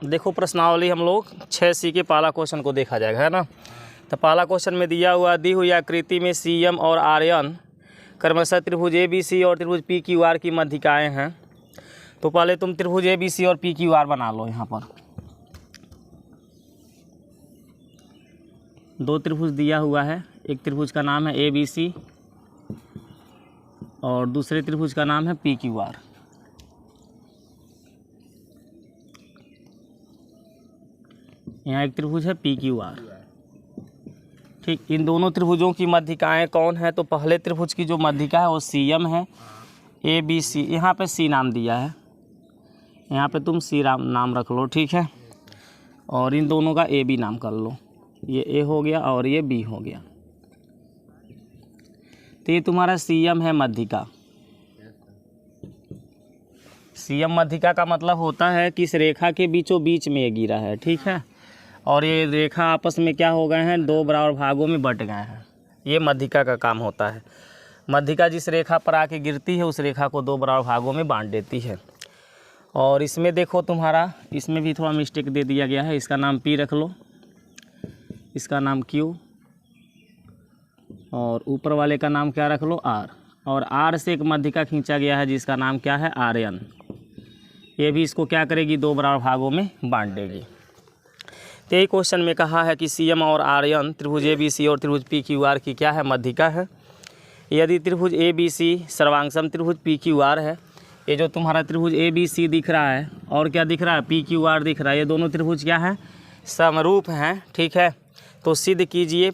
देखो प्रश्नावली हम लोग 6C के पहला क्वेश्चन को देखा जाएगा, है ना। तो पहला क्वेश्चन में दी हुई आकृति में CM और RN क्रमशः त्रिभुज ABC और त्रिभुज PQR की मध्यिकाएँ हैं। तो पहले तुम त्रिभुज ABC और PQR बना लो। यहाँ पर दो त्रिभुज दिया हुआ है, एक त्रिभुज का नाम है ABC और दूसरे त्रिभुज का नाम है PQR। यहाँ एक त्रिभुज है PQR, ठीक। इन दोनों त्रिभुजों की मध्यिकाएँ कौन है? तो पहले त्रिभुज की जो मध्यिका है वो CM है, ABC यहाँ पे C नाम दिया है, यहाँ पे तुम C नाम रख लो, ठीक है। और इन दोनों का AB नाम कर लो, ये A हो गया और ये B हो गया। तो ये तुम्हारा CM है मध्यिका। CM मध्यिका का मतलब होता है कि इस रेखा के बीचों बीच में ये गिरा है, ठीक है। और ये रेखा आपस में क्या हो गए हैं? दो बराबर भागों में बट गए हैं। ये मध्यिका का काम होता है। मध्यिका जिस रेखा पर आके गिरती है उस रेखा को दो बराबर भागों में बांट देती है। और इसमें देखो तुम्हारा, इसमें भी थोड़ा मिस्टेक दे दिया गया है। इसका नाम P रख लो, इसका नाम Q और ऊपर वाले का नाम क्या रख लो? R। और R से एक मध्यिका खींचा गया है जिसका नाम क्या है? RN। ये भी इसको क्या करेगी? दो बराबर भागों में बांट देगी। तो यही क्वेश्चन में कहा है कि CM और RN त्रिभुज ABC और त्रिभुज PQR की क्या है? मध्यिका है। यदि त्रिभुज ABC सर्वांगसम त्रिभुज PQR है, ये जो तुम्हारा त्रिभुज ABC दिख रहा है और क्या दिख रहा है? PQR दिख रहा है। ये दोनों त्रिभुज क्या हैं? समरूप हैं, ठीक है। तो सिद्ध कीजिए।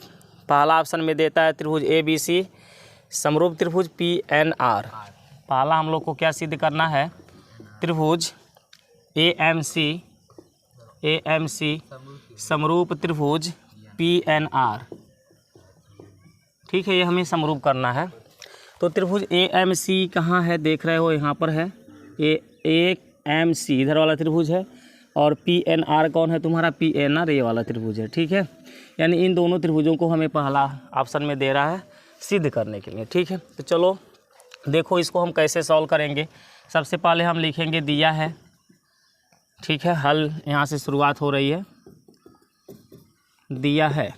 पहला ऑप्शन में देता है त्रिभुज ABC समरूप त्रिभुज PNR। पहला हम लोग को क्या सिद्ध करना है? त्रिभुज AMC समरूप त्रिभुज PNR, ठीक है। ये हमें समरूप करना है। तो त्रिभुज AMC कहाँ है? देख रहे हो यहाँ पर है। AMC इधर वाला त्रिभुज है और PNR कौन है तुम्हारा? PNR ये वाला त्रिभुज है, ठीक है। यानी इन दोनों त्रिभुजों को हमें पहला ऑप्शन में दे रहा है सिद्ध करने के लिए, ठीक है। तो चलो देखो इसको हम कैसे सॉल्व करेंगे। सबसे पहले हम लिखेंगे दिया है, ठीक है। हल यहाँ से शुरुआत हो रही है। दिया है,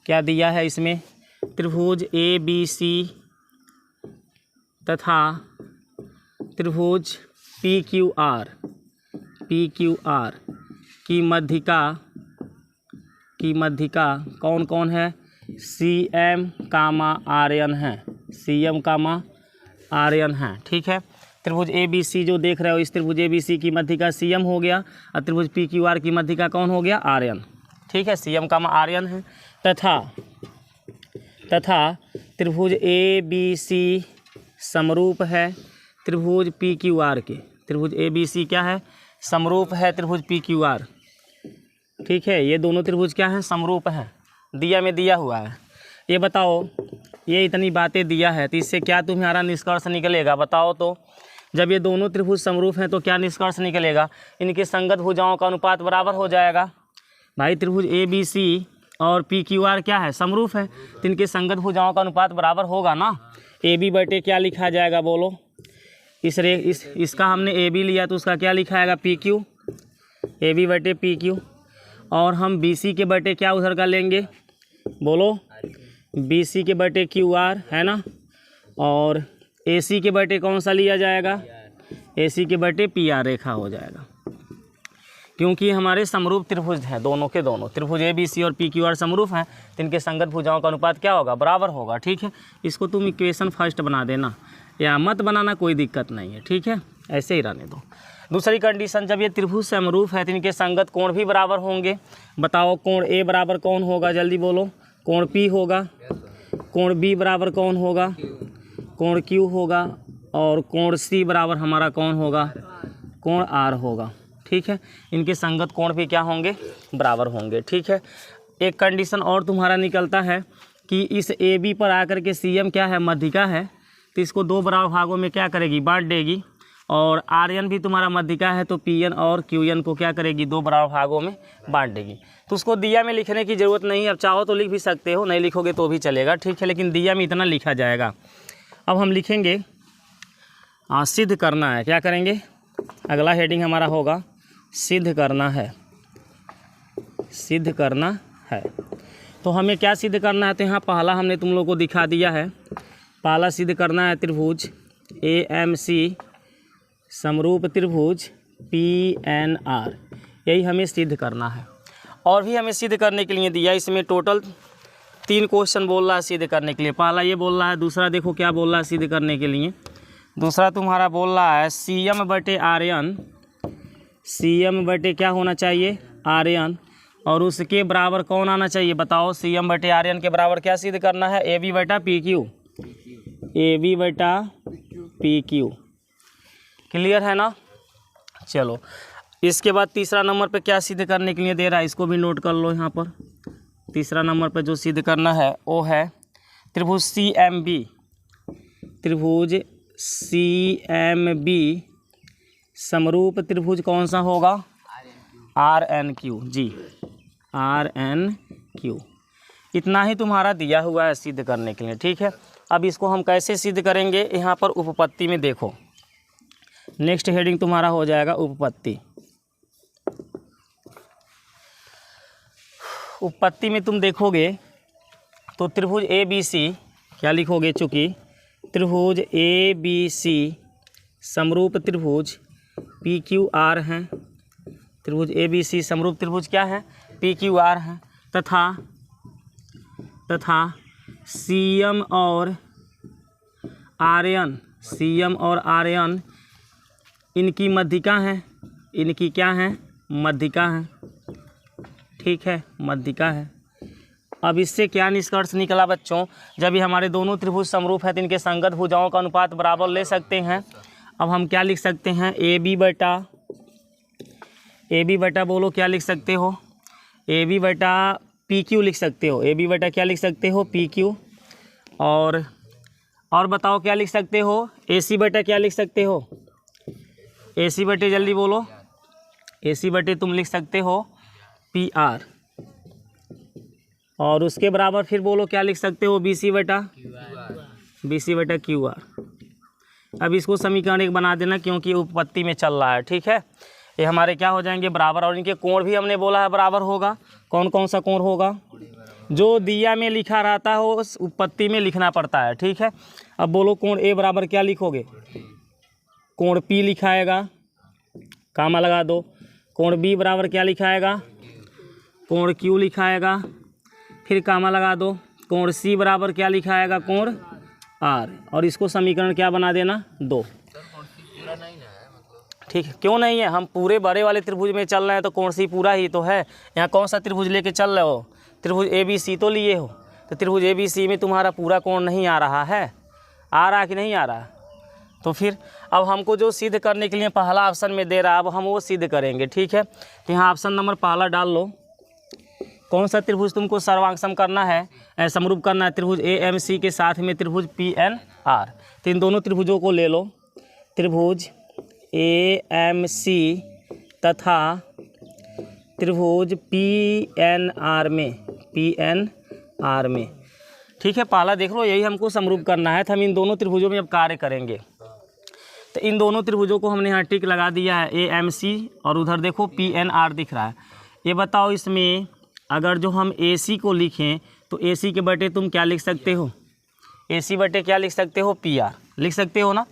क्या दिया है इसमें? त्रिभुज ABC तथा त्रिभुज PQR की मध्यिका कौन कौन है? CM, RN है। CM, RN है, ठीक है। त्रिभुज ABC जो देख रहे हो, इस त्रिभुज ABC की मध्यिका CM हो गया और त्रिभुज PQR की मध्यिका कौन हो गया? RN, ठीक है। CM, RN है। तथा त्रिभुज ABC समरूप है त्रिभुज PQR के। त्रिभुज ABC क्या है? समरूप है त्रिभुज PQR, ठीक है। ये दोनों त्रिभुज क्या हैं? समरूप हैं। दिया में दिया हुआ है। ये बताओ, ये इतनी बातें दिया है तो इससे क्या तुम्हारा निष्कर्ष निकलेगा? बताओ तो। जब ये दोनों त्रिभुज समरूप हैं तो क्या निष्कर्ष निकलेगा? इनकी संगत भुजाओं का अनुपात बराबर हो जाएगा। भाई त्रिभुज ABC और PQR क्या है? समरूप है, तो इनके संगत भुजाओं का अनुपात बराबर होगा ना। AB बटे क्या लिखा जाएगा? बोलो। इसका हमने AB लिया तो उसका क्या लिखा जाएगा? PQ। AB बटे PQ। और हम BC के बटे क्या उधर का लेंगे? बोलो। BC के बटे QR, है ना। और AC के बटे कौन सा लिया जाएगा? AC के बटे PR रेखा हो जाएगा, क्योंकि हमारे समरूप त्रिभुज हैं दोनों के दोनों। त्रिभुज ABC और PQR समरूप हैं तो इनके संगत भुजाओं का अनुपात क्या होगा? बराबर होगा, ठीक है। इसको तुम इक्वेशन फर्स्ट बना देना या मत बनाना, कोई दिक्कत नहीं है, ठीक है। ऐसे ही रहने दो। दूसरी कंडीशन, जब ये त्रिभुज समरूप है तो इनके संगत कोण भी बराबर होंगे। बताओ कोण A बराबर कौन होगा? जल्दी बोलो। कोण P होगा। कोण B बराबर कौन होगा? कोण Q होगा। और कोण C बराबर हमारा कौन होगा? कोण R होगा, ठीक है। इनके संगत कोण भी क्या होंगे? बराबर होंगे, ठीक है। एक कंडीशन और तुम्हारा निकलता है कि इस AB पर आकर के CM क्या है? मध्यिका है, तो इसको दो बराबर भागों में क्या करेगी? बांट देगी। और RN भी तुम्हारा मध्यिका है तो PN और QN को क्या करेगी? दो बराबर भागों में बांट देगी। तो उसको दिया में लिखने की ज़रूरत नहीं है। अब चाहो तो लिख भी सकते हो, नहीं लिखोगे तो भी चलेगा, ठीक है। लेकिन दिया में इतना लिखा जाएगा। अब हम लिखेंगे सिद्ध करना है। क्या करेंगे? अगला हेडिंग हमारा होगा सिद्ध करना है, सिद्ध करना है। तो हमें क्या सिद्ध करना है, तो यहाँ पहला हमने तुम लोग को दिखा दिया है। पहला सिद्ध करना है त्रिभुज AMC समरूप त्रिभुज PNR, यही हमें सिद्ध करना है। और भी हमें सिद्ध करने के लिए दिया, इसमें टोटल 3 क्वेश्चन बोल रहा है सिद्ध करने के लिए। पहला ये बोल रहा है, दूसरा देखो क्या बोल रहा है सिद्ध करने के लिए। दूसरा तुम्हारा बोल रहा है CM/RN, CM/ क्या होना चाहिए, RN, और उसके बराबर कौन आना चाहिए, बताओ। CM/RN के बराबर क्या सिद्ध करना है, AB/PQ, AB/PQ। क्लियर है ना। चलो इसके बाद तीसरा नंबर पे क्या सिद्ध करने के लिए दे रहा है, इसको भी नोट कर लो यहाँ पर। तीसरा नंबर पे जो सिद्ध करना है वो है त्रिभुज CMB, त्रिभुज CMB समरूप त्रिभुज कौन सा होगा, RNQ जी, RNQ। इतना ही तुम्हारा दिया हुआ है सिद्ध करने के लिए, ठीक है। अब इसको हम कैसे सिद्ध करेंगे, यहाँ पर उपपत्ति में देखो, नेक्स्ट हेडिंग तुम्हारा हो जाएगा उपपत्ति। उपपत्ति में तुम देखोगे तो त्रिभुज ABC क्या लिखोगे, चूँकि त्रिभुज ABC समरूप त्रिभुज PQR हैं, त्रिभुज ABC समरूप त्रिभुज क्या है, PQR हैं, तथा CM और RN इनकी मध्यिका हैं, इनकी क्या हैं, मध्यिका हैं, ठीक है, मध्यिका है। अब इससे क्या निष्कर्ष निकला बच्चों, जब ये हमारे दोनों त्रिभुज समरूप है तो इनके संगत भुजाओं का अनुपात बराबर ले सकते हैं। अब हम क्या लिख सकते हैं, AB/, बोलो क्या लिख सकते हो, AB/PQ लिख सकते हो, AB/ क्या लिख सकते हो, PQ। और बताओ क्या लिख सकते हो, AC/ क्या लिख सकते हो, AC/ जल्दी बोलो, AC/ तुम लिख सकते हो PR। और उसके बराबर फिर बोलो क्या लिख सकते हो, BC/QR। अब इसको समीकरण 1 बना देना, क्योंकि उपपत्ति में चल रहा है, ठीक है। ये हमारे क्या हो जाएंगे, बराबर। और इनके कोण भी हमने बोला है बराबर होगा। कौन कौन सा कोण होगा, जो दिया में लिखा रहता हो उस उपपत्ति में लिखना पड़ता है, ठीक है। अब बोलो कोण A बराबर क्या लिखोगे, कोण P लिखाएगा, कामा लगा दो। कोण B बराबर क्या लिखाएगा, कोण Q लिखाएगा, फिर कामा लगा दो। कोण C बराबर क्या लिखाएगा, कोण R। और इसको समीकरण क्या बना देना, 2, ठीक है। क्यों नहीं है, हम पूरे बड़े वाले त्रिभुज में चल रहे हैं तो कोण C पूरा ही तो है। यहाँ कौन सा त्रिभुज लेके चल रहे हो, त्रिभुज ABC तो लिए हो, तो त्रिभुज ABC में तुम्हारा पूरा कोण नहीं आ रहा है, आ रहा कि नहीं आ रहा। तो फिर अब हमको जो सिद्ध करने के लिए पहला ऑप्शन में दे रहा है, अब हम वो सिद्ध करेंगे, ठीक है। तो यहाँ ऑप्शन नंबर पहला डाल लो। कौन सा त्रिभुज तुमको सर्वांगसम करना है, समरूप करना है, त्रिभुज AMC के साथ में त्रिभुज PNR। तो इन दोनों त्रिभुजों को ले लो, त्रिभुज AMC तथा त्रिभुज PNR में, ठीक है। पहला देख लो, यही हमको समरूप करना है, तो हम इन दोनों त्रिभुजों में अब कार्य करेंगे। तो इन दोनों त्रिभुजों को हमने यहाँ टिक लगा दिया है, AMC, और उधर देखो PNR दिख रहा है। ये बताओ इसमें अगर जो हम AC को लिखें तो AC के बटे तुम क्या लिख सकते हो, AC बटे क्या लिख सकते हो, PR लिख सकते हो ना,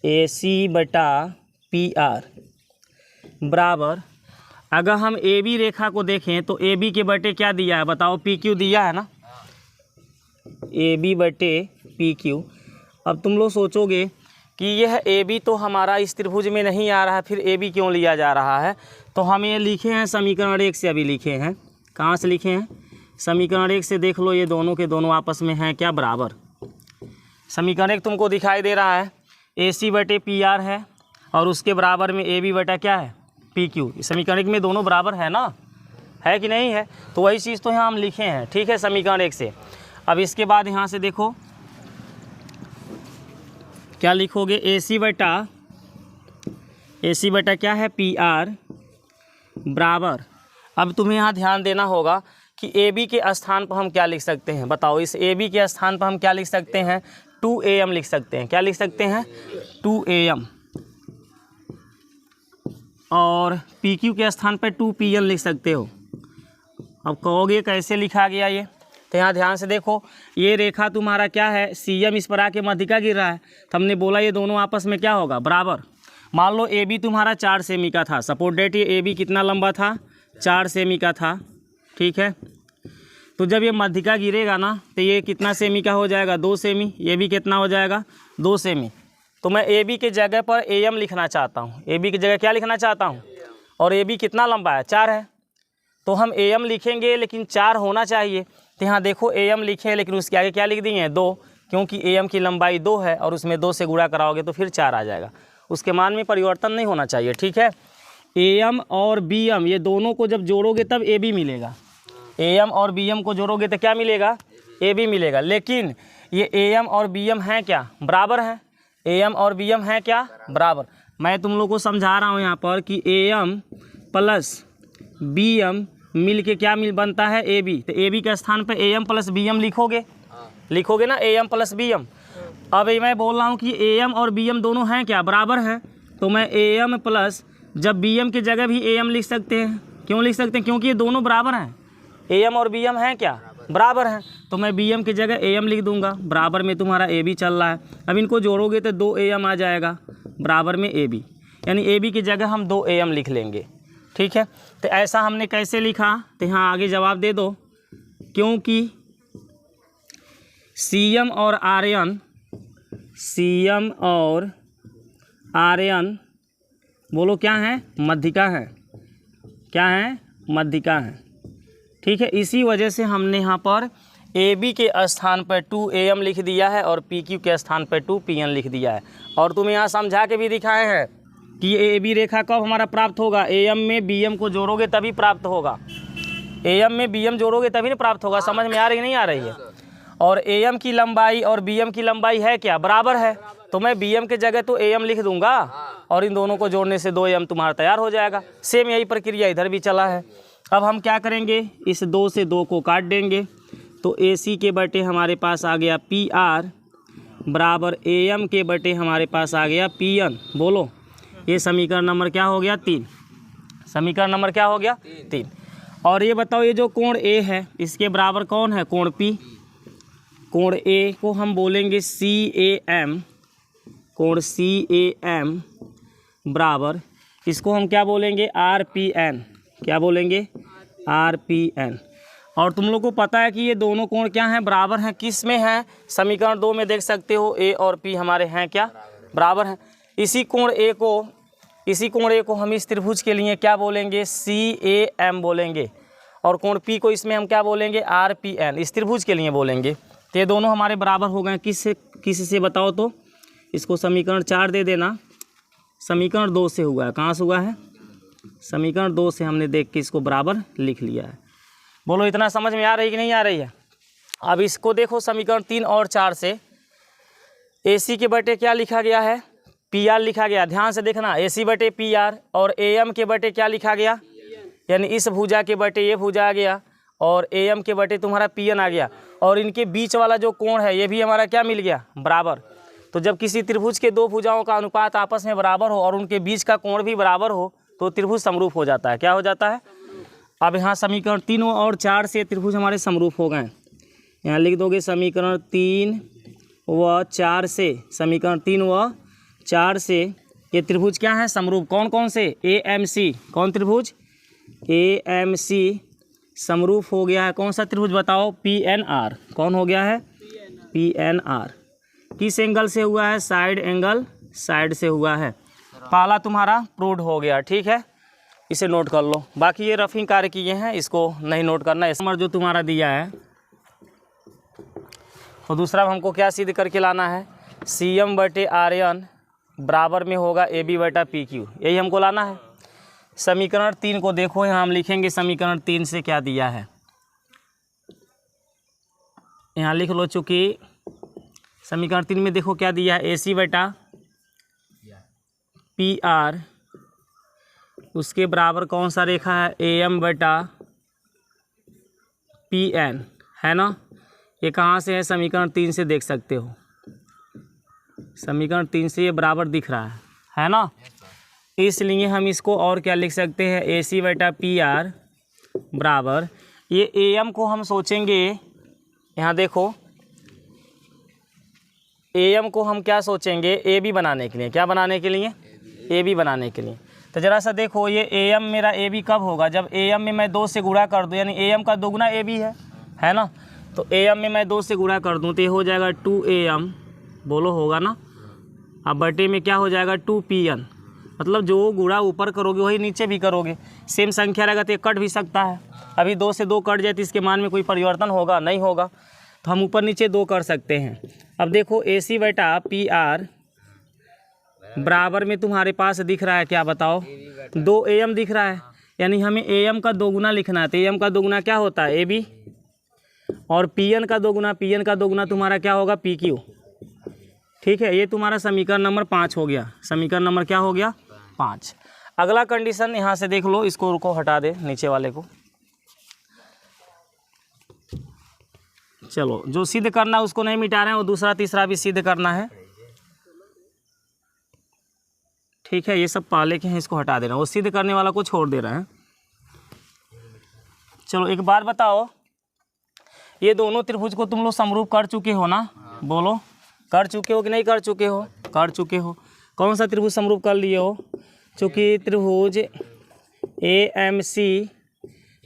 AC/PR बराबर। अगर हम AB रेखा को देखें तो AB के बटे क्या दिया है, बताओ, PQ दिया है ना, AB/PQ। अब तुम लोग सोचोगे कि यह AB तो हमारा इस त्रिभुज में नहीं आ रहा है, फिर AB क्यों लिया जा रहा है। तो हम ये लिखे हैं समीकरण 1 से, अभी लिखे हैं, कहाँ से लिखे हैं, समीकरण 1 से। देख लो ये दोनों के दोनों आपस में हैं क्या, बराबर। समीकरण 1 तुमको दिखाई दे रहा है, AC/PR है, और उसके बराबर में AB/ क्या है, PQ। समीकरण 1 में दोनों बराबर है ना, है कि नहीं है। तो वही चीज़ तो यहाँ हम लिखे हैं, ठीक है, समीकरण 1 से। अब इसके बाद यहाँ से देखो क्या लिखोगे, AC/ क्या है, PR बराबर। अब तुम्हें यहाँ ध्यान देना होगा कि AB के स्थान पर हम क्या लिख सकते हैं, बताओ। इस AB के स्थान पर हम क्या लिख सकते हैं, 2AM लिख सकते हैं। क्या लिख सकते हैं, 2AM। और पी क्यू के स्थान पर 2pn लिख सकते हो। अब कहोगे कैसे लिखा गया ये, तो यहाँ ध्यान से देखो, ये रेखा तुम्हारा क्या है, CM इस पर आके मध्यिका गिर रहा है, तो हमने बोला ये दोनों आपस में क्या होगा, बराबर। मान लो AB तुम्हारा 4 सेमी का था, सपोज डेट ये AB कितना लंबा था, 4 सेमी का था, ठीक है। तो जब ये मध्यिका गिरेगा ना तो ये कितना सेमी का हो जाएगा, 2 सेमी, ये भी कितना हो जाएगा, 2 सेमी। तो मैं AB के जगह पर AM लिखना चाहता हूँ, AB की जगह क्या लिखना चाहता हूँ, और AB कितना लंबा है, 4 है, तो हम AM लिखेंगे लेकिन 4 होना चाहिए। तो यहाँ देखो AM लिखे लेकिन उसके आगे क्या लिख दिए, 2, क्योंकि AM की लंबाई 2 है और उसमें 2 से गुणा कराओगे तो फिर 4 आ जाएगा, उसके मान में परिवर्तन नहीं होना चाहिए, ठीक है। AM और BM ये दोनों को जब जोड़ोगे तब AB मिलेगा, AM और BM को जोड़ोगे तो क्या मिलेगा, AB मिलेगा। लेकिन ये AM और BM हैं क्या, बराबर हैं, AM और BM हैं क्या, बराबर। मैं तुम लोग को समझा रहा हूँ यहाँ पर कि AM प्लस BM मिल के क्या बनता है, AB। तो AB के स्थान पे AM प्लस BM लिखोगे ना, AM प्लस BM। अब मैं बोल रहा हूँ कि AM और BM दोनों हैं क्या, बराबर हैं, तो मैं AM प्लस, जब BM की जगह भी AM लिख सकते हैं, क्यों लिख सकते हैं, क्योंकि ये दोनों बराबर हैं, AM और BM हैं क्या, बराबर हैं, तो मैं BM की जगह AM लिख दूंगा, बराबर में तुम्हारा AB चल रहा है। अब इनको जोड़ोगे तो 2 AM आ जाएगा, बराबर में AB, यानी AB की जगह हम 2 AM लिख लेंगे, ठीक है। तो ऐसा हमने कैसे लिखा, तो यहाँ आगे जवाब दे दो, क्योंकि CM और RN बोलो क्या है, मध्यिका है, क्या है, मध्यिका है, ठीक है। इसी वजह से हमने यहाँ पर AB के स्थान पर 2AM लिख दिया है और PQ के स्थान पर 2PN लिख दिया है। और तुम्हें यहाँ समझा के भी दिखाए हैं कि ये AB रेखा कब हमारा प्राप्त होगा, AM में BM को जोड़ोगे तभी प्राप्त होगा, AM में BM जोड़ोगे तभी नहीं प्राप्त होगा, समझ में आ रही नहीं आ रही है। और AM की लंबाई और BM की लंबाई है क्या, बराबर है, तो मैं BM के जगह तो AM लिख दूंगा और इन दोनों को जोड़ने से 2 AM तुम्हारा तैयार हो जाएगा। सेम यही प्रक्रिया इधर भी चला है। अब हम क्या करेंगे, इस 2 से 2 को काट देंगे, तो AC के बटे हमारे पास आ गया PR बराबर AM के बटे हमारे पास आ गया PN। बोलो ये समीकरण नंबर क्या हो गया, 3, समीकरण नंबर क्या हो गया, 3। और ये बताओ, ये जो कोण A है इसके बराबर कौन है, कोण P। कोण A को हम बोलेंगे CAM, कोण CAM बराबर, इसको हम क्या बोलेंगे, RPN, क्या बोलेंगे, RPN। और तुम लोग को पता है कि ये दोनों कोण क्या हैं, बराबर हैं, किस में हैं, समीकरण 2 में देख सकते हो, A और P हमारे हैं क्या, बराबर हैं। इसी कोण A को हम इस त्रिभुज के लिए क्या बोलेंगे, CAM बोलेंगे, और कोण P को इसमें हम क्या बोलेंगे, RPN, इस त्रिभुज के लिए बोलेंगे। तो ये दोनों हमारे बराबर हो गए, किस से बताओ, तो इसको समीकरण 4 दे देना, समीकरण 2 से हुआ है, कहाँ से हुआ है, समीकरण 2 से हमने देख के इसको बराबर लिख लिया है। बोलो इतना समझ में आ रही कि नहीं आ रही है। अब इसको देखो, समीकरण 3 और 4 से AC के बटे क्या लिखा गया है, PR लिखा गया, ध्यान से देखना, AC बटे PR, और AM के बटे क्या लिखा गया, यानी इस भुजा के बटे ये भुजा आ गया, और AM के बटे तुम्हारा PN आ गया, और इनके बीच वाला जो कोण है ये भी हमारा क्या मिल गया, बराबर। तो जब किसी त्रिभुज के 2 भुजाओं का अनुपात आपस में बराबर हो और उनके बीच का कोण भी बराबर हो तो त्रिभुज समरूप हो जाता है, क्या हो जाता है। अब यहाँ समीकरण 3 और 4 से त्रिभुज हमारे समरूप हो गए, यहाँ लिख दोगे समीकरण 3 व 4 से, समीकरण 3 व 4 से ये त्रिभुज क्या है, समरूप। कौन कौन से, AMC, कौन त्रिभुज, AMC समरूप हो गया है। कौन सा त्रिभुज बताओ, PNR, कौन हो गया है, PNR। किस एंगल से हुआ है, साइड एंगल, साइड से हुआ है। पहला तुम्हारा प्रूव्ड हो गया, ठीक है, इसे नोट कर लो। बाकी ये रफिंग कार्य किए हैं, इसको नहीं नोट करना। इस नंबर जो तुम्हारा दिया है, और दूसरा हमको क्या सिद्ध करके लाना है, CM बटे RN बराबर में होगा AB बटा PQ, यही हमको लाना है। समीकरण 3 को देखो, यहाँ हम लिखेंगे समीकरण 3 से क्या दिया है, यहाँ लिख लो। चूँकि समीकरण 3 में देखो क्या दिया है, AC बटा PR, उसके बराबर कौन सा रेखा है, AM बटा PN, है ना। ये कहाँ से है, समीकरण 3 से देख सकते हो, समीकरण 3 से ये बराबर दिख रहा है ना। इसलिए हम इसको और क्या लिख सकते हैं, ए सी बटा पी आर बराबर, ये ए एम को हम सोचेंगे, यहाँ देखो ए एम को हम क्या सोचेंगे, ए बी बनाने के लिए, क्या बनाने के लिए, ए बी बनाने के लिए। तो ज़रा सा देखो ये ए एम मेरा ए बी कब होगा, जब ए एम में मैं 2 से गुणा कर दूँ, यानी ए एम का दोगुना ए बी है ना। तो ए एम में मैं 2 से गुणा कर दूँ तो ये हो जाएगा 2 ए एम, बोलो होगा ना। अब बटे में क्या हो जाएगा 2 पी एन, मतलब जो गुणा ऊपर करोगे वही नीचे भी करोगे, सेम संख्या रहेगा तो ये कट भी सकता है। अभी 2 से 2 कट जाए तो इसके मान में कोई परिवर्तन होगा, नहीं होगा, तो हम ऊपर नीचे 2 कर सकते हैं। अब देखो ए सी बटा पी आर बराबर में तुम्हारे पास दिख रहा है क्या, बताओ, 2 ए एम दिख रहा है, यानी हमें ए एम का दोगुना लिखना है। तो ए एम का दोगुना क्या होता है, ए बी, और पी एन का दोगुना तुम्हारा क्या होगा, पी क्यू। ठीक है, ये तुम्हारा समीकरण नंबर 5 हो गया। समीकरण नंबर क्या हो गया, 5। अगला कंडीशन यहाँ से देख लो, इसको रुको, हटा दे नीचे वाले को। चलो, जो सिद्ध करना है उसको नहीं मिटा रहे हैं, वो दूसरा तीसरा भी सिद्ध करना है। ठीक है, ये सब पहले के हैं, इसको हटा दे रहे हैं, वो सिद्ध करने वाला को छोड़ दे रहे हैं। चलो एक बात बताओ, ये दोनों त्रिभुज को तुम लोग समरूप कर चुके हो ना, बोलो कर चुके हो कि नहीं कर चुके हो, कर चुके हो। कौन सा त्रिभुज समरूप कर लिए हो, चूँकि त्रिभुज ए एम सी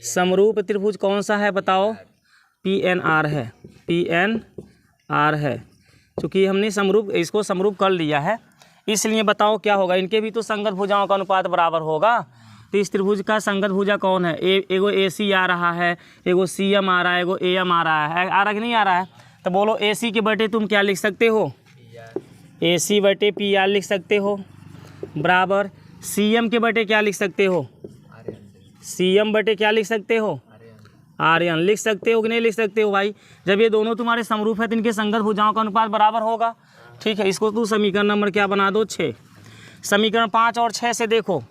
समरूप त्रिभुज कौन सा है बताओ, पी एन आर है, पी एन आर है। चूँकि हमने समरूप इसको समरूप कर लिया है, इसलिए बताओ क्या होगा, इनके भी तो संगत भुजाओं का अनुपात बराबर होगा। तो इस त्रिभुज का संगत भुजा कौन है, एगो ए सी आ रहा है, एगो सी एम आ रहा है, एगो ए एम आ रहा है, आ रहा कि नहीं आ रहा है। तो बोलो ए सी के बटे तुम क्या लिख सकते हो, ए सी बटे पी आर लिख सकते हो, बराबर सी एम के बटे क्या लिख सकते हो, सी एम बटे क्या लिख सकते हो, आर एन लिख सकते हो कि नहीं लिख सकते हो भाई। जब ये दोनों तुम्हारे समरूप है तो इनके संगत भुजाओं का अनुपात बराबर होगा। ठीक है, इसको तू समीकरण नंबर क्या बना दो, 6। समीकरण 5 और 6 से देखो,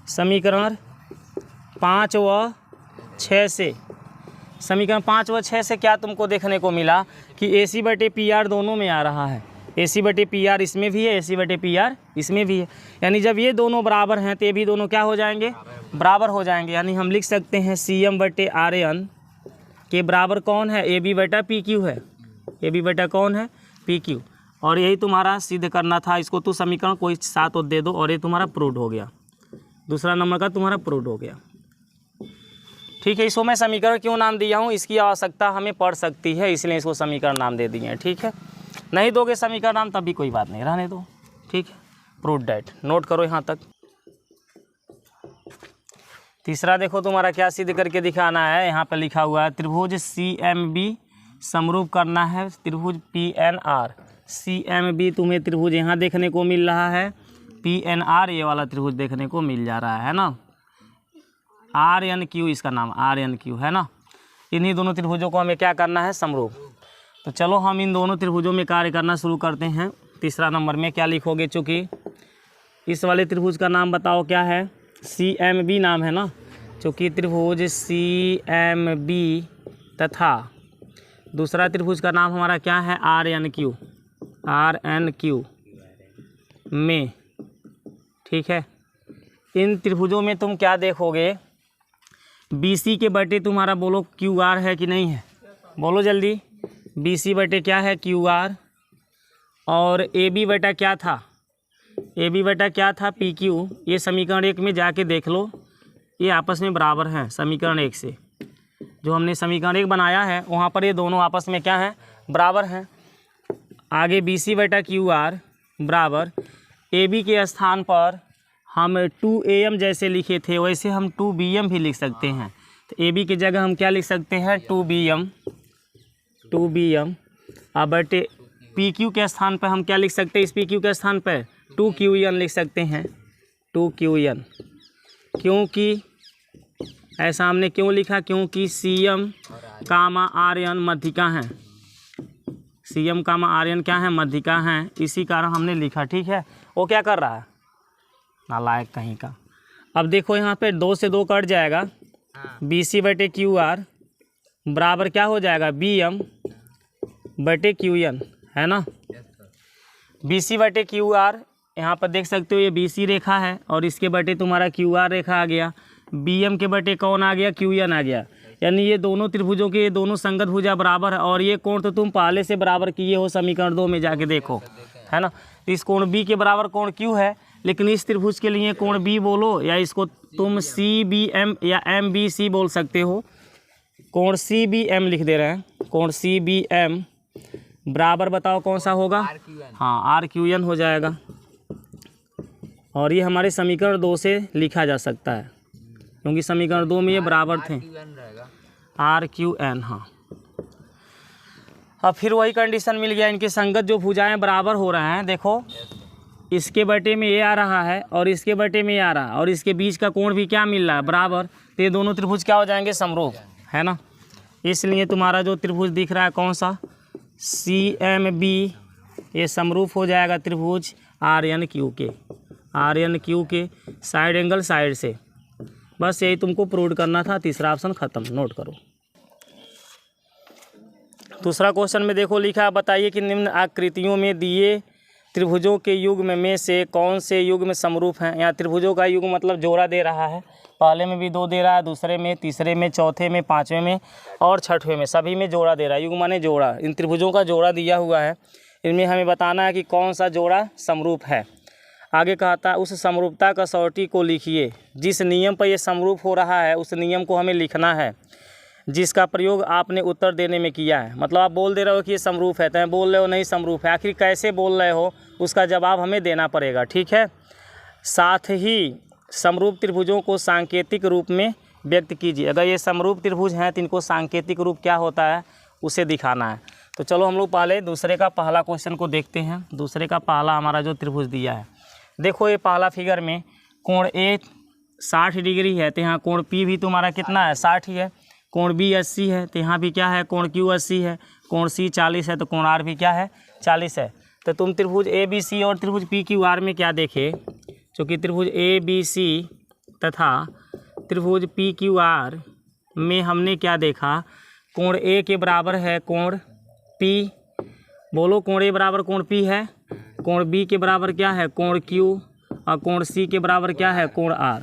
समीकरण 5 व 6 से, समीकरण 5 व 6 से क्या तुमको देखने को मिला कि ए सी बटे पी आर दोनों में आ रहा है, ए सी बटे पी आर इसमें भी है, ए सी बटे पी आर इसमें भी है। यानी जब ये दोनों बराबर हैं तो ये भी दोनों क्या हो जाएंगे, बराबर हो जाएंगे। यानी हम लिख सकते हैं सी एम बटे आर एन के बराबर कौन है, ए बी बटा पी क्यू है, ए बी बटा कौन है, पी क्यू। और यही तुम्हारा सिद्ध करना था। इसको तो समीकरण कोई 7 दे दो और ये तुम्हारा प्रूव्ड हो गया, दूसरा नंबर का तुम्हारा प्रूव्ड हो गया। ठीक है, इसको मैं समीकरण क्यों नाम दिया हूँ, इसकी आवश्यकता हमें पड़ सकती है, इसलिए इसको समीकरण नाम दे दिए हैं। ठीक है, नहीं दोगे समीकरण नाम तब भी कोई बात नहीं, रहने दो। ठीक है, प्रूव्ड डैट, नोट करो यहाँ तक। तीसरा देखो तुम्हारा क्या सिद्ध करके दिखाना है, यहाँ पर लिखा हुआ है त्रिभुज सी एम बी समरूप करना है त्रिभुज P N R. C M B तुम्हें त्रिभुज यहाँ देखने को मिल रहा है, पी एन आर ये वाला त्रिभुज देखने को मिल जा रहा है ना, आर एन क्यू इसका नाम, आर एन क्यू है ना। इन्हीं दोनों त्रिभुजों को हमें क्या करना है, समरूप। तो चलो हम इन दोनों त्रिभुजों में कार्य करना शुरू करते हैं। तीसरा नंबर में क्या लिखोगे, चूँकि इस वाले त्रिभुज का नाम बताओ क्या है, सी एम बी नाम है ना, चूँकि त्रिभुज सी एम बी तथा दूसरा त्रिभुज का नाम हमारा क्या है, R N Q, R N Q में। ठीक है, इन त्रिभुजों में तुम क्या देखोगे, बी सी के बटे तुम्हारा बोलो क्यू आर है कि नहीं है, बोलो जल्दी। बी सी बटे क्या है, क्यू आर। और ए बी बटा क्या था, ए बी बटा क्या था, पी क्यू। ये समीकरण 1 में जाके देख लो, ये आपस में बराबर हैं। समीकरण 1 से जो हमने समीकरण 1 बनाया है वहाँ पर ये दोनों आपस में क्या हैं, बराबर हैं। आगे बी सी बटा क्यू आर बराबर ए बी के स्थान पर हम 2 ए एम जैसे लिखे थे वैसे हम 2 बी एम भी लिख सकते हैं। तो ए बी की जगह हम क्या लिख सकते हैं, 2 बी एम, 2 बी एम। अब बटे पी क्यू के स्थान पर हम क्या लिख सकते हैं, इस पी क्यू के स्थान पर 2 क्यू एन लिख सकते हैं, 2 क्यू एन। क्योंकि ऐसा हमने क्यों लिखा, क्योंकि C M comma R N मध्यिका हैं, C M comma R N क्या है, मध्यिका हैं, इसी कारण हमने लिखा। ठीक है, वो क्या कर रहा है, नालायक कहीं का। अब देखो यहाँ पे 2 से 2 कट जाएगा, बी सी बटे क्यू आर बराबर क्या हो जाएगा, बी एम बटे क्यू एन है ना। बी सी बटे क्यू आर यहाँ पर देख सकते हो ये BC रेखा है और इसके बटे तुम्हारा QR रेखा आ गया, BM के बटे कौन आ गया, QN आ गया। यानी ये दोनों त्रिभुजों के ये दोनों संगत भुजा बराबर है और ये कोण तो तुम पहले से बराबर किए हो, समीकरण 2 में जाके देखो, है ना। इस कोण B के बराबर कोण Q है, लेकिन इस त्रिभुज के लिए कोण B बोलो या इसको तुम CBM या MBC बोल सकते हो। कोण CBM लिख दे रहे हैं, कोण CBM बराबर बताओ कौन सा होगा, हाँ RQN हो जाएगा। और ये हमारे समीकरण 2 से लिखा जा सकता है क्योंकि समीकरण 2 में ये बराबर थे, RQN, हाँ। अब फिर वही कंडीशन मिल गया, इनके संगत जो भुजाएं बराबर हो रहे हैं, देखो इसके बटे में ये आ रहा है और इसके बटे में ये आ रहा है और इसके बीच का कोण भी क्या मिल रहा है, बराबर। तो ये दोनों त्रिभुज क्या हो जाएंगे, समरूप, है ना। इसलिए तुम्हारा जो त्रिभुज दिख रहा है कौन सा, CMB, ये समरूप हो जाएगा त्रिभुज RNQ के, RNQ के साइड एंगल साइड से। बस यही तुमको प्रूव करना था, तीसरा ऑप्शन खत्म, नोट करो। दूसरा क्वेश्चन में देखो लिखा है, बताइए कि निम्न आकृतियों में दिए त्रिभुजों के युग्म में से कौन से युग्म समरूप हैं। यहाँ त्रिभुजों का युग्म मतलब जोड़ा दे रहा है, पहले में भी 2 दे रहा है, दूसरे में, तीसरे में, चौथे में, पाँचवें में और छठवें में, सभी में जोड़ा दे रहा है। युग्म माने जोड़ा, इन त्रिभुजों का जोड़ा दिया हुआ है, इनमें हमें बताना है कि कौन सा जोड़ा समरूप है। आगे कहता है उस समरूपता कसौटी को लिखिए, जिस नियम पर यह समरूप हो रहा है उस नियम को हमें लिखना है जिसका प्रयोग आपने उत्तर देने में किया है। मतलब आप बोल दे रहे हो कि ये समरूप है, तो मैं बोल रहे हो नहीं समरूप है, आखिर कैसे बोल रहे हो उसका जवाब हमें देना पड़ेगा, ठीक है। साथ ही समरूप त्रिभुजों को सांकेतिक रूप में व्यक्त कीजिए। अगर ये समरूप त्रिभुज हैं तो इनको सांकेतिक रूप क्या होता है उसे दिखाना है। तो चलो हम लोग पहले दूसरे का पहला क्वेश्चन को देखते हैं। दूसरे का पहला हमारा जो त्रिभुज दिया है, देखो ये पहला फिगर में कोण A 60 डिग्री है, तो यहाँ कोण P भी तुम्हारा कितना है, 60 ही है। कोण B 80 है, तो यहाँ भी क्या है, कोण Q 80 है। कोण C 40 है, तो कोण R भी क्या है, 40 है। तो तुम त्रिभुज ABC और त्रिभुज PQR में क्या देखे, क्योंकि त्रिभुज ABC तथा त्रिभुज PQR में हमने क्या देखा, कोण A के बराबर है कोण P, बोलो कोण A बराबर कोण P है, कोण B के बराबर क्या है, कोण Q, और कोण C के बराबर क्या है, कोण R,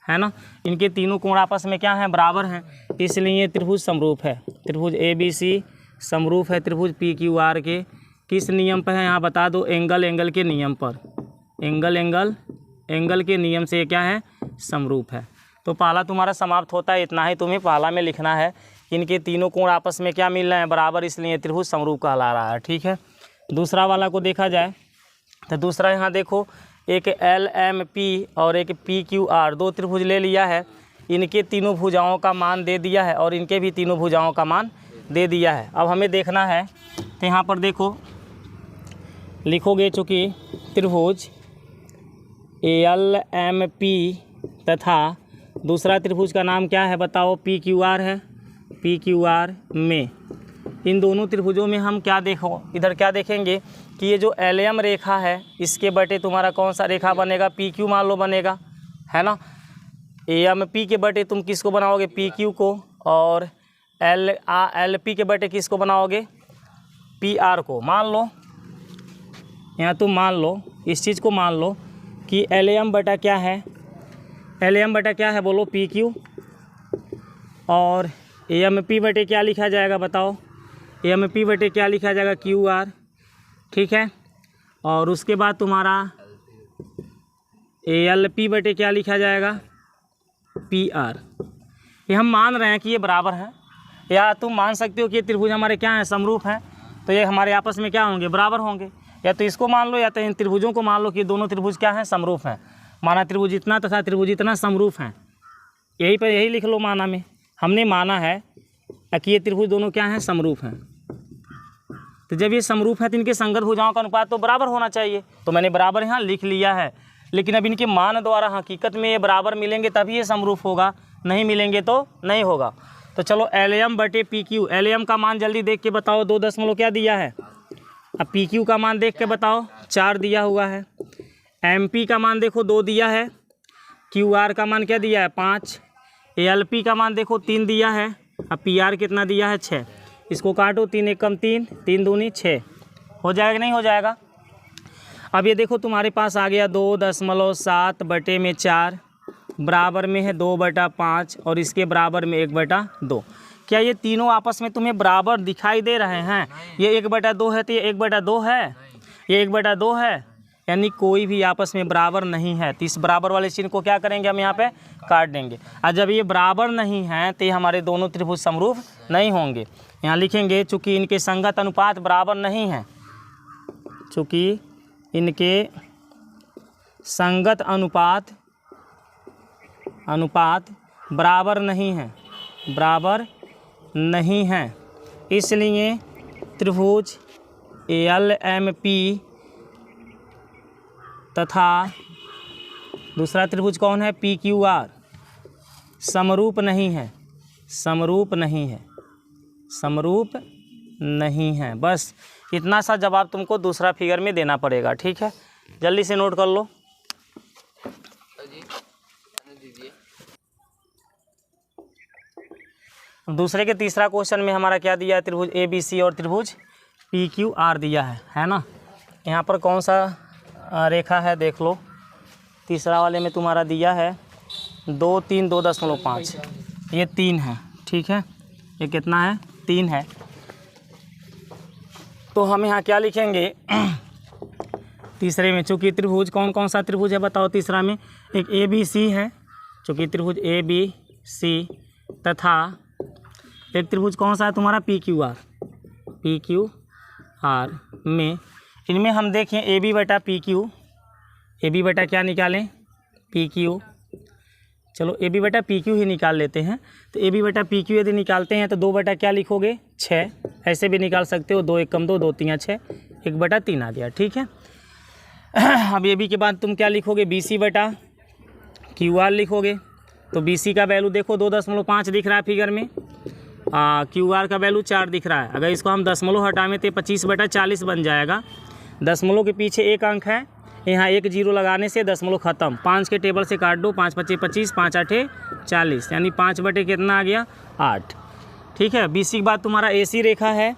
है ना। इनके तीनों कोण आपस में क्या हैं, बराबर हैं, इसलिए त्रिभुज समरूप है। त्रिभुज ABC समरूप है त्रिभुज PQR के, किस नियम पर है यहाँ बता दो, एंगल के नियम पर, एंगल के नियम से क्या है, समरूप है। तो पहला तुम्हारा समाप्त होता है, इतना ही तुम्हें पहला में लिखना है, इनके तीनों कोण आपस में क्या मिल रहे हैं, बराबर, इसलिए त्रिभुज समरूप कहला रहा है, ठीक है। दूसरा वाला को देखा जाए तो दूसरा यहाँ देखो, एक LMP और एक PQR, 2 त्रिभुज ले लिया है, इनके तीनों भुजाओं का मान दे दिया है और इनके भी तीनों भुजाओं का मान दे दिया है। अब हमें देखना है, तो यहाँ पर देखो लिखोगे, चूँकि त्रिभुज LMP तथा दूसरा त्रिभुज का नाम क्या है बताओ, PQR है। PQR में इन दोनों त्रिभुजों में हम क्या देखो, इधर क्या देखेंगे कि ये जो LM रेखा है इसके बटे तुम्हारा कौन सा रेखा बनेगा, PQ मान लो बनेगा, है ना। AMP के बटे तुम किसको बनाओगे, PQ को, और LP के बटे किसको बनाओगे, PR को। मान लो यहाँ तुम मान लो, इस चीज़ को मान लो कि LM बटा क्या है, LM बटा क्या है बोलो, PQ, और AMP बटे क्या लिखा जाएगा बताओ, AMP बटे क्या लिखा जाएगा, QR, ठीक है। और उसके बाद तुम्हारा ALP बटे क्या लिखा जाएगा, PR। ये हम मान रहे हैं कि ये बराबर हैं, या तुम मान सकते हो कि ये त्रिभुज हमारे क्या हैं, समरूप हैं, तो ये हमारे आपस में क्या होंगे, बराबर होंगे। या तो इसको मान लो या तो इन त्रिभुजों को मान लो कि दोनों त्रिभुज क्या हैं, समरूप हैं। माना त्रिभुज इतना तथा त्रिभुज इतना समरूप हैं, यही पर यही लिख लो, माना में हमने माना है कि ये त्रिभुज दोनों क्या हैं, समरूप हैं। तो जब ये समरूप है तो इनके संगत भुजाओं का अनुपात तो बराबर होना चाहिए, तो मैंने बराबर यहाँ लिख लिया है। लेकिन अब इनके मान द्वारा हकीकत में ये बराबर मिलेंगे तभी ये समरूप होगा, नहीं मिलेंगे तो नहीं होगा। तो चलो LM बटे PQ, LM का मान जल्दी देख के बताओ, 2 दशमलव क्या दिया है, अब PQ का मान देख के बताओ, 4 दिया हुआ है। MP का मान देखो 2 दिया है, QR का मान क्या दिया है, 5, ALP का मान देखो 3 दिया है, अब PR कितना दिया है, 6। इसको काटो, 3 एकम 3, 3 दूनी 6, हो जाएगा नहीं हो जाएगा। अब ये देखो तुम्हारे पास आ गया 2.7/4 बराबर में है 2/5 और इसके बराबर में 1/2। क्या ये तीनों आपस में तुम्हें बराबर दिखाई दे रहे हैं? ये 1/2 है तो ये 1/2 है, ये 1/2 है, यानी कोई भी आपस में बराबर नहीं है। तो इस बराबर वाले चिन्ह को क्या करेंगे हम यहाँ पे काट देंगे। और जब ये बराबर नहीं है तो ये हमारे दोनों त्रिभुज समरूप नहीं होंगे। यहाँ लिखेंगे चूँकि इनके संगत अनुपात बराबर नहीं है, चूँकि इनके संगत अनुपात बराबर नहीं है, इसलिए त्रिभुज LMP तथा दूसरा त्रिभुज कौन है PQR समरूप नहीं है। बस इतना सा जवाब तुमको दूसरा फिगर में देना पड़ेगा, ठीक है। जल्दी से नोट कर लो। दूसरे के तीसरा क्वेश्चन में हमारा क्या दिया है? त्रिभुज ABC और त्रिभुज PQR दिया है ना। यहाँ पर कौन सा रेखा है देख लो। तीसरा वाले में तुम्हारा दिया है 2, 3, 2.5, ये 3 है, ठीक है। ये कितना है? 3 है। तो हम यहाँ क्या लिखेंगे तीसरे में? चूँकि त्रिभुज कौन सा त्रिभुज है बताओ तीसरा में? एक ABC है, चूँकि त्रिभुज ABC तथा एक त्रिभुज कौन सा है तुम्हारा PQR में। इनमें हम देखें AB/PQ, AB क्या निकालें? PQ। चलो AB/PQ ही निकाल लेते हैं। तो AB/PQ यदि निकालते हैं तो 2 क्या लिखोगे? 6। ऐसे भी निकाल सकते हो, 2 1 कम 2, 2 3 6, 1/3 आ गया, ठीक है। अब AB के बाद तुम क्या लिखोगे? BC/QR लिखोगे। तो BC का वैल्यू देखो 2.5 दिख रहा है फिगर में, QR का वैल्यू 4 दिख रहा है। अगर इसको हम दशमलव हटावें तो 25/40 बन जाएगा। दशमलव के पीछे एक अंक है, यहाँ 1 0 लगाने से दशमलव खत्म। 5 के टेबल से काट दो, 5 5 25, 5 8 40, यानी 5 कितना आ गया? 8, ठीक है। BC के बाद तुम्हारा AC रेखा है।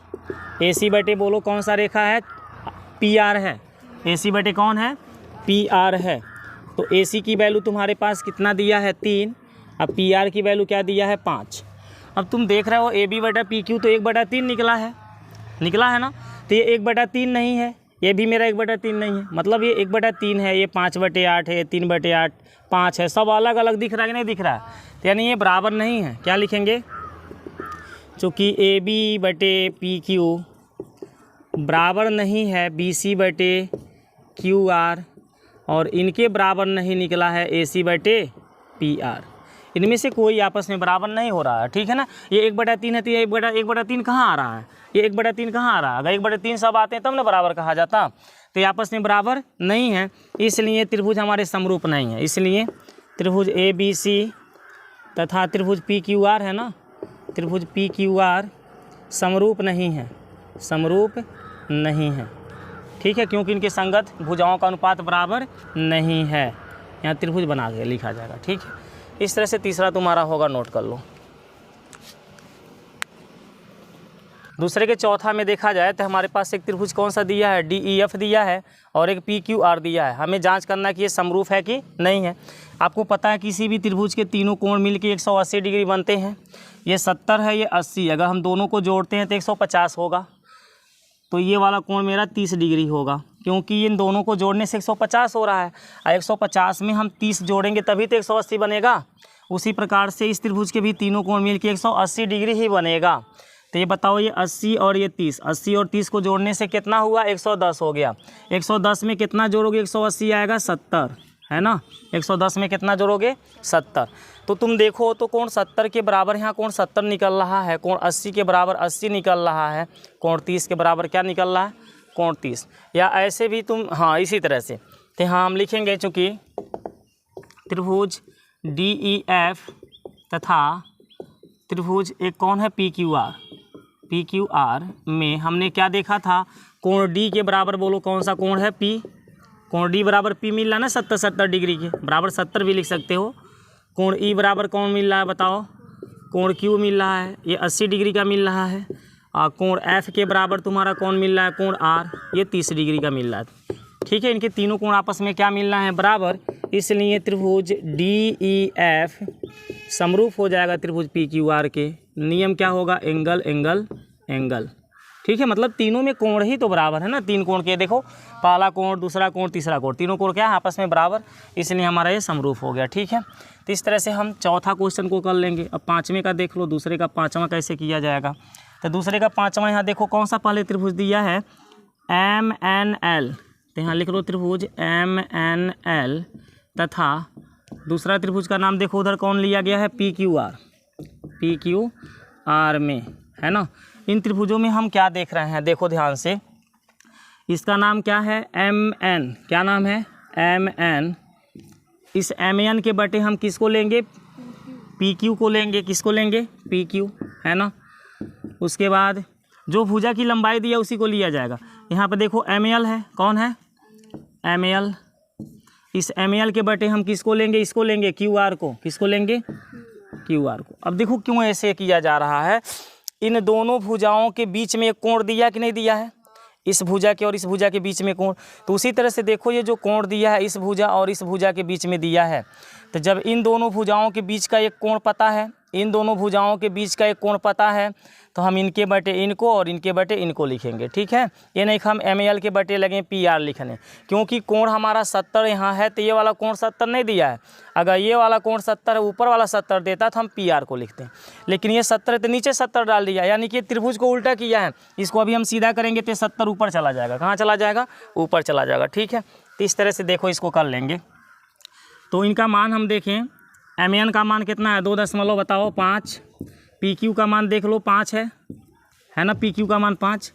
AC बोलो कौन सा रेखा है? PR है। AC कौन है? PR है। तो AC की वैल्यू तुम्हारे पास कितना दिया है? 3। अब PR की वैल्यू क्या दिया है? 5। अब तुम देख रहे हो AB/PQ तो 1/3 निकला है ना। तो ये 1/3 नहीं है, ये भी मेरा 1/3 नहीं है, मतलब ये 1/3 है, ये 5/8 है, 3/8, 5 है, सब अलग अलग दिख रहा है कि नहीं दिख रहा है? तो यानी ये बराबर नहीं है। क्या लिखेंगे? चूँकि AB/PQ बराबर नहीं है BC/QR और इनके बराबर नहीं निकला है AC/PR। इनमें से कोई आपस में बराबर नहीं हो रहा है, ठीक है ना। ये 1/3 है तो ये 1/3 कहाँ आ रहा है? ये 1/3 कहाँ आ रहा है? अगर 1/3 सब आते हैं तब ना बराबर कहा जाता। तो ये आपस में बराबर नहीं है, इसलिए त्रिभुज हमारे समरूप नहीं है। इसलिए त्रिभुज ABC तथा त्रिभुज PQR है ना, त्रिभुज PQR समरूप नहीं है, ठीक है, क्योंकि इनके संगत भुजाओं का अनुपात बराबर नहीं है। यहाँ त्रिभुज बना के लिखा जाएगा, ठीक है। इस तरह से तीसरा तुम्हारा होगा, नोट कर लो। दूसरे के चौथा में देखा जाए तो हमारे पास एक त्रिभुज कौन सा दिया है? DEF दिया है और एक PQR दिया है। हमें जांच करना है कि ये समरूप है कि नहीं है। आपको पता है किसी भी त्रिभुज के तीनों कोण मिलकर 180 डिग्री बनते हैं। ये 70 है, ये 80, अगर हम दोनों को जोड़ते हैं तो 150 होगा। तो ये वाला कोण मेरा 30 डिग्री होगा, क्योंकि इन दोनों को जोड़ने से 150 हो रहा है। 150 में हम 30 जोड़ेंगे तभी तो 180 बनेगा। उसी प्रकार से इस त्रिभुज के भी तीनों कोण मिलकर 180 डिग्री ही बनेगा। तो ये बताओ, ये 80 और ये 30, 80 और 30 को जोड़ने से कितना हुआ? 110 हो गया। 110 में कितना जोड़ोगे? 180 आएगा 70, है ना। 110 में कितना जोड़ोगे? 70। तो तुम देखो तो कोण 70 के बराबर यहाँ कोण 70 निकल रहा है, कोण 80 के बराबर 80 निकल रहा है, कोण 30 के बराबर क्या निकल रहा है? कोण 30। या ऐसे भी तुम, हाँ, इसी तरह से। तो हाँ, हम लिखेंगे चूँकि त्रिभुज DEF तथा त्रिभुज एक कौन है? PQR में हमने क्या देखा था? कोण D के बराबर बोलो कौन सा कोण है? P। कोण D बराबर P मिल रहा है ना, 70 डिग्री के बराबर 70 भी लिख सकते हो। कोण E बराबर कौन मिल रहा है बताओ? कोण Q मिल रहा है, ये 80 डिग्री का मिल रहा है। और कोण F के बराबर तुम्हारा कौन मिल रहा है? कोण R, ये 30 डिग्री का मिल रहा है। ठीक है, इनके तीनों कोण आपस में क्या मिलना है, बराबर। इसलिए त्रिभुज DEF समरूप हो जाएगा त्रिभुज PQR के। नियम क्या होगा, एंगल एंगल एंगल। ठीक है, मतलब तीनों में कोण ही तो बराबर है ना, तीन कोण के देखो, पहला कोण, दूसरा कोण, तीसरा कोण, तीनों कोण क्या है आपस में बराबर, इसलिए हमारा ये समरूप हो गया। ठीक है, तो इस तरह से हम चौथा क्वेश्चन को कर लेंगे। अब पाँचवें का देख लो, दूसरे का पाँचवा कैसे किया जाएगा। तो दूसरे का पाँचवा यहाँ देखो कौन सा पहले त्रिभुज दिया है, MNL, तो यहाँ लिख लो त्रिभुज MNL, तथा दूसरा त्रिभुज का नाम देखो उधर कौन लिया गया है, PQR में, है ना। इन त्रिभुजों में हम क्या देख रहे हैं, देखो ध्यान से, इसका नाम क्या है, MN, क्या नाम है, MN। इस MN के बटे हम किसको लेंगे, PQ को लेंगे, किसको लेंगे, PQ, है ना। उसके बाद जो भुजा की लंबाई दिया उसी को लिया जाएगा। यहाँ पर देखो ML है, कौन है, ML। इस ML के बटे हम किसको लेंगे, इसको लेंगे, QR को, किसको लेंगे, QR को। अब देखो क्यों ऐसे किया जा रहा है, इन दोनों भुजाओं के बीच में एक कोण दिया कि नहीं दिया है, इस भुजा के और इस भुजा के बीच में कोण। तो उसी तरह से देखो ये जो कोण दिया है इस भुजा और इस भुजा के बीच में दिया है, तो जब इन दोनों भुजाओं के बीच का एक कोण पता है, इन दोनों भुजाओं के बीच का एक कोण पता है, तो हम इनके बटे इनको और इनके बटे इनको लिखेंगे। ठीक है, ये नहीं कि हम ML के बटे लगे PR लिखने, क्योंकि कोण हमारा 70 यहाँ है, तो ये वाला कोण 70 नहीं दिया है। अगर ये वाला कोण 70 है, ऊपर वाला 70 देता तो हम PR को लिखते हैं, लेकिन ये 70 तो नीचे 70 डाल दिया, यानी कि त्रिभुज को उल्टा किया है। इसको अभी हम सीधा करेंगे तो 70 ऊपर चला जाएगा, कहाँ चला जाएगा, ऊपर चला जाएगा। ठीक है, तो इस तरह से देखो इसको कर लेंगे। तो इनका मान हम देखें, MN का मान कितना है, 2 बताओ 5, PQ का मान देख लो 5 है ना, PQ का मान 5,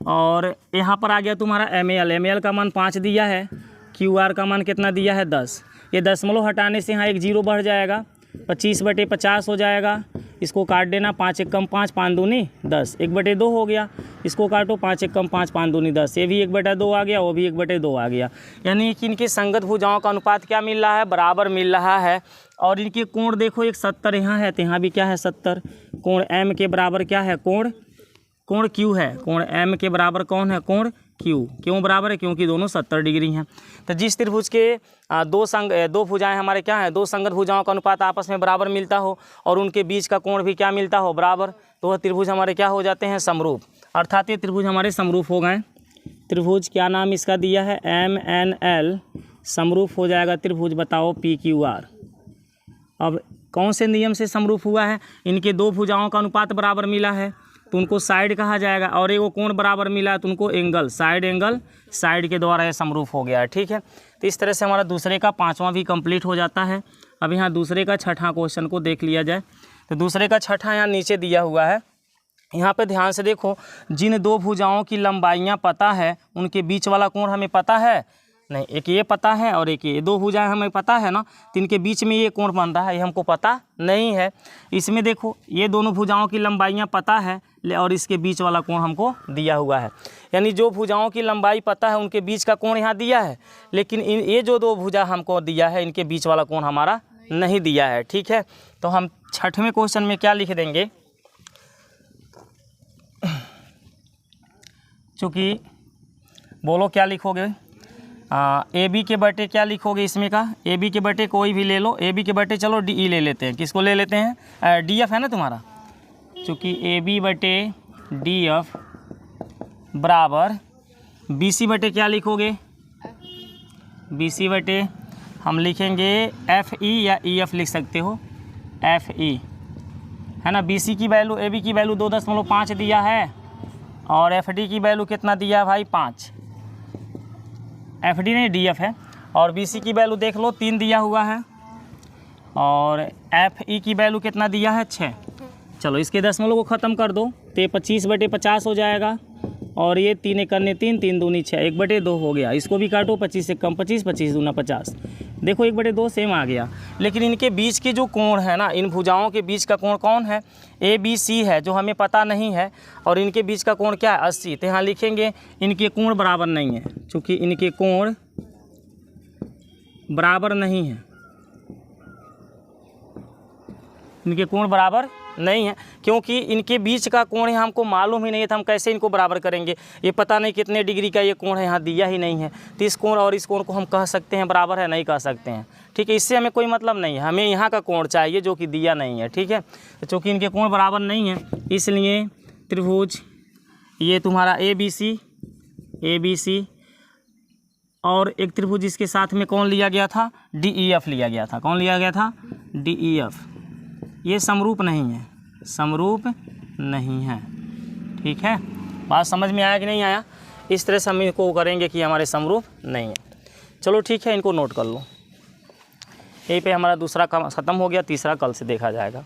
और यहाँ पर आ गया तुम्हारा ML का मान 5 दिया है, QR का मान कितना दिया है, 10। ये दशमलव हटाने से यहाँ एक जीरो बढ़ जाएगा, 25/50 हो जाएगा। इसको काट देना, 5 एकम 5, 5 दूनी 10, 1/2 हो गया। इसको काटो, 5 एकम 5, 5 दूनी 10, ये भी 1/2 आ गया, वो भी 1/2 आ गया। यानी कि इनके संगत भुजाओं का अनुपात क्या मिल रहा है, बराबर मिल रहा है। और इनके कोण देखो, एक 70 यहाँ है, तो यहाँ भी क्या है 70। कोण M के बराबर क्या है, कोण Q है, कोण M के बराबर कौन है, कोण Q। क्यों बराबर है, क्योंकि दोनों 70 डिग्री हैं। तो जिस त्रिभुज के दो भुजाएं हमारे क्या हैं, दो संगत भुजाओं का अनुपात आपस में बराबर मिलता हो और उनके बीच का कोण भी क्या मिलता हो, बराबर, तो वह त्रिभुज हमारे क्या हो जाते हैं, समरूप। अर्थात ये त्रिभुज हमारे समरूप हो गए। त्रिभुज क्या नाम इसका दिया है, MNL, समरूप हो जाएगा त्रिभुज, बताओ PQR। अब कौन से नियम से समरूप हुआ है, इनके दो भुजाओं का अनुपात बराबर मिला है तो उनको साइड कहा जाएगा, और एक कोण बराबर मिला है तो उनको एंगल, साइड के द्वारा ये समरूप हो गया है। ठीक है, तो इस तरह से हमारा दूसरे का पाँचवा भी कंप्लीट हो जाता है। अब यहाँ दूसरे का छठा क्वेश्चन को देख लिया जाए। तो दूसरे का छठा यहाँ नीचे दिया हुआ है, यहाँ पे ध्यान से देखो, जिन दो भुजाओं की लंबाइयाँ पता है उनके बीच वाला कोण हमें पता है नहीं, एक ये पता है और एक ये, दो भुजाएं हमें पता है ना, तो इनके बीच में ये कोण बन रहा है, ये हमको पता नहीं है। इसमें देखो ये दोनों भुजाओं की लंबाइयाँ पता है और इसके बीच वाला कोण हमको दिया हुआ है, यानी जो भुजाओं की लंबाई पता है उनके बीच का कोण यहाँ दिया है, लेकिन ये जो दो भुजा हमको दिया है इनके बीच वाला कोण हमारा नहीं दिया है। ठीक है, तो हम छठवें क्वेश्चन में क्या लिख देंगे, चूँकि बोलो क्या लिखोगे, AB के बटे क्या लिखोगे इसमें का, AB के बटे कोई भी ले लो, AB के बटे चलो DE ले लेते हैं, किसको ले लेते हैं, DF है ना तुम्हारा, चूँकि AB बटे DF बराबर BC बटे क्या लिखोगे, BC बटे हम लिखेंगे FE या EF लिख सकते हो, FE है ना। BC की वैल्यू, AB की वैल्यू 2.5 दिया है और FD की वैल्यू कितना दिया है भाई, 5, FD नहीं DF है, और BC की वैल्यू देख लो 3 दिया हुआ है और FE की वैल्यू कितना दिया है, 6। चलो इसके दशमलव को ख़त्म कर दो तो 25/50 हो जाएगा, और ये 3 एकम 3, 3 दूनी 6, 1/2 हो गया। इसको भी काटो, 25 एकम 25, 25 दूना 50, देखो 1/2 सेम आ गया। लेकिन इनके बीच के जो कोण है ना, इन भुजाओं के बीच का कोण कौन है, ABC है, जो हमें पता नहीं है, और इनके बीच का कोण क्या है, 80। तो यहाँ लिखेंगे इनके कोण बराबर नहीं है, चूँकि इनके कोण बराबर नहीं है, इनके कोण बराबर नहीं है, क्योंकि इनके बीच का कोण है हमको मालूम ही नहीं है, तो हम कैसे इनको बराबर करेंगे। ये पता नहीं कितने डिग्री का ये कोण है, यहाँ दिया ही नहीं है, तो इस कोण और इस कोण को हम कह सकते हैं बराबर है? नहीं कह सकते हैं। ठीक है, इससे हमें कोई मतलब नहीं है, हमें यहाँ का कोण चाहिए जो कि दिया नहीं है। ठीक है, तो चूँकि इनके कोण बराबर नहीं है, इसलिए त्रिभुज ये तुम्हारा ए बी सी और एक त्रिभुज इसके साथ में कौन लिया गया था? DEF लिया गया था। कौन लिया गया था? DEF। ये समरूप नहीं है, समरूप नहीं है। ठीक है, बात समझ में आया कि नहीं आया? इस तरह से हम इनको करेंगे कि हमारे समरूप नहीं है। चलो ठीक है, इनको नोट कर लो। यहीं पे हमारा दूसरा काम ख़त्म हो गया, तीसरा कल से देखा जाएगा।